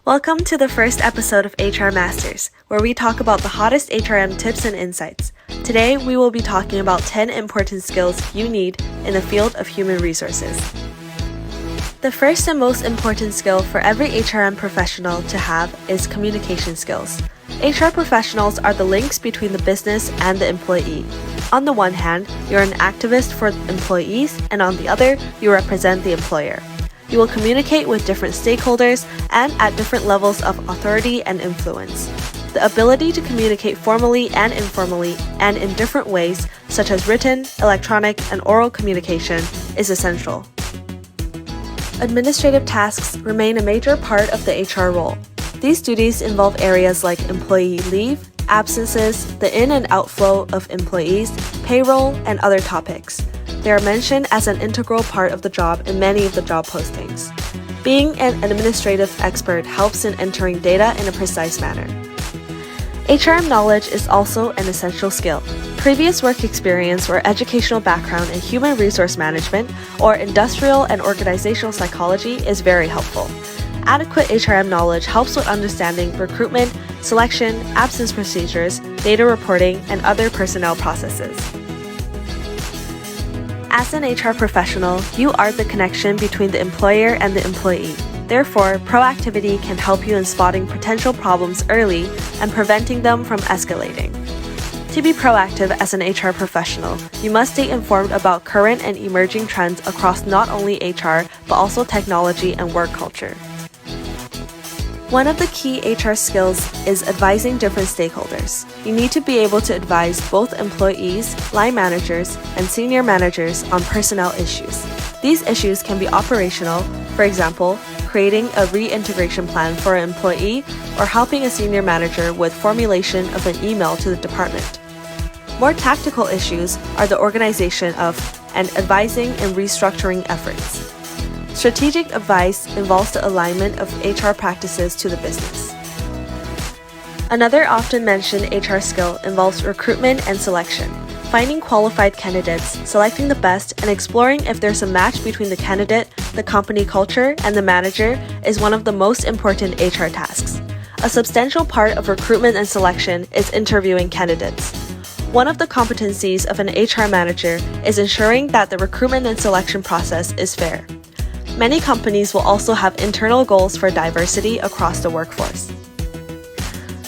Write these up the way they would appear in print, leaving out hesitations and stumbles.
Welcome to the first episode of HR Masters, where we talk about the hottest HRM tips and insights. Today, we will be talking about 10 important skills you need in the field of human resources. The first and most important skill for every HRM professional to have is communication skills. HR professionals are the links between the business and the employee. On the one hand, you're an activist for employees, and on the other, you represent the employer. You will communicate with different stakeholders and at different levels of authority and influence. The ability to communicate formally and informally and in different ways, such as written, electronic, and oral communication, is essential. Administrative tasks remain a major part of the HR role. These duties involve areas like employee leave, absences, the in and outflow of employees, payroll, and other topics. They are mentioned as an integral part of the job in many of the job postings. Being an administrative expert helps in entering data in a precise manner. HRM knowledge is also an essential skill. Previous work experience or educational background in human resource management or industrial and organizational psychology is very helpful. Adequate HRM knowledge helps with understanding recruitment, selection, absence procedures, data reporting, and other personnel processes. As an HR professional, you are the connection between the employer and the employee. Therefore, proactivity can help you in spotting potential problems early and preventing them from escalating. To be proactive as an HR professional, you must stay informed about current and emerging trends across not only HR, but also technology and work culture. One of the key HR skills is advising different stakeholders. You need to be able to advise both employees, line managers, and senior managers on personnel issues. These issues can be operational, for example, creating a reintegration plan for an employee or helping a senior manager with formulation of an email to the department. More tactical issues are the organization of and advising and restructuring efforts. Strategic advice involves the alignment of HR practices to the business. Another often mentioned HR skill involves recruitment and selection. Finding qualified candidates, selecting the best, and exploring if there's a match between the candidate, the company culture, and the manager is one of the most important HR tasks. A substantial part of recruitment and selection is interviewing candidates. One of the competencies of an HR manager is ensuring that the recruitment and selection process is fair. Many companies will also have internal goals for diversity across the workforce.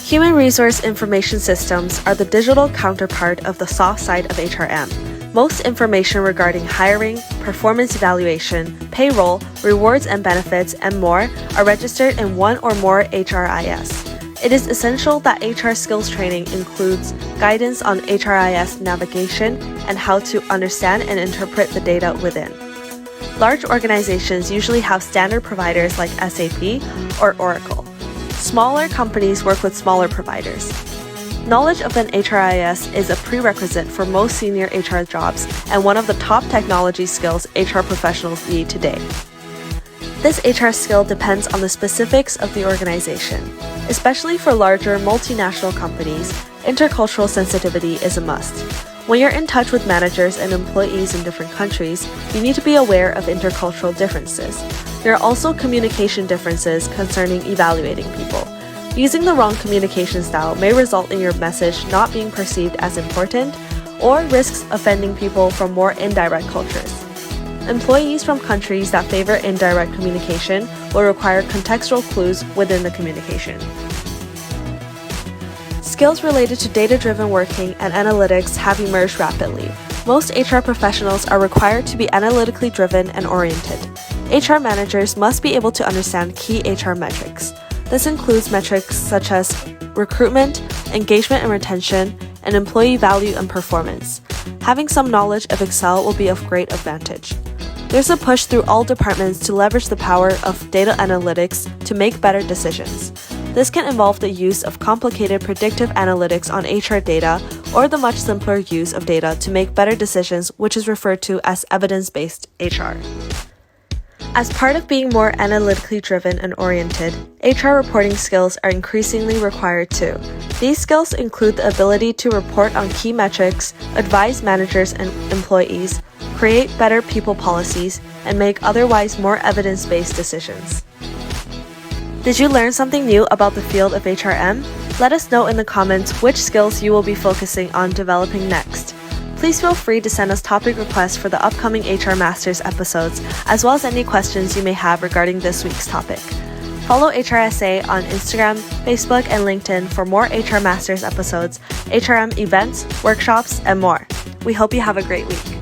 Human resource information systems are the digital counterpart of the soft side of HRM. Most information regarding hiring, performance evaluation, payroll, rewards and benefits, and more are registered in one or more HRIS. It is essential that HR skills training includes guidance on HRIS navigation and how to understand and interpret the data within. Large organizations usually have standard providers like SAP or Oracle. Smaller companies work with smaller providers. Knowledge of an HRIS is a prerequisite for most senior HR jobs and one of the top technology skills HR professionals need today. This HR skill depends on the specifics of the organization. Especially for larger multinational companies, intercultural sensitivity is a must. When you're in touch with managers and employees in different countries, you need to be aware of intercultural differences. There are also communication differences concerning evaluating people. Using the wrong communication style may result in your message not being perceived as important or risks offending people from more indirect cultures. Employees from countries that favor indirect communication will require contextual clues within the communication. Skills related to data-driven working and analytics have emerged rapidly. Most HR professionals are required to be analytically driven and oriented. HR managers must be able to understand key HR metrics. This includes metrics such as recruitment, engagement and retention, and employee value and performance. Having some knowledge of Excel will be of great advantage. There's a push through all departments to leverage the power of data analytics to make better decisions. This can involve the use of complicated predictive analytics on HR data or the much simpler use of data to make better decisions, which is referred to as evidence-based HR. As part of being more analytically driven and oriented, HR reporting skills are increasingly required too. These skills include the ability to report on key metrics, advise managers and employees, create better people policies, and make otherwise more evidence-based decisions. Did you learn something new about the field of HRM? Let us know in the comments which skills you will be focusing on developing next. Please feel free to send us topic requests for the upcoming HR Masters episodes, as well as any questions you may have regarding this week's topic. Follow HRSA on Instagram, Facebook, and LinkedIn for more HR Masters episodes, HRM events, workshops, and more. We hope you have a great week.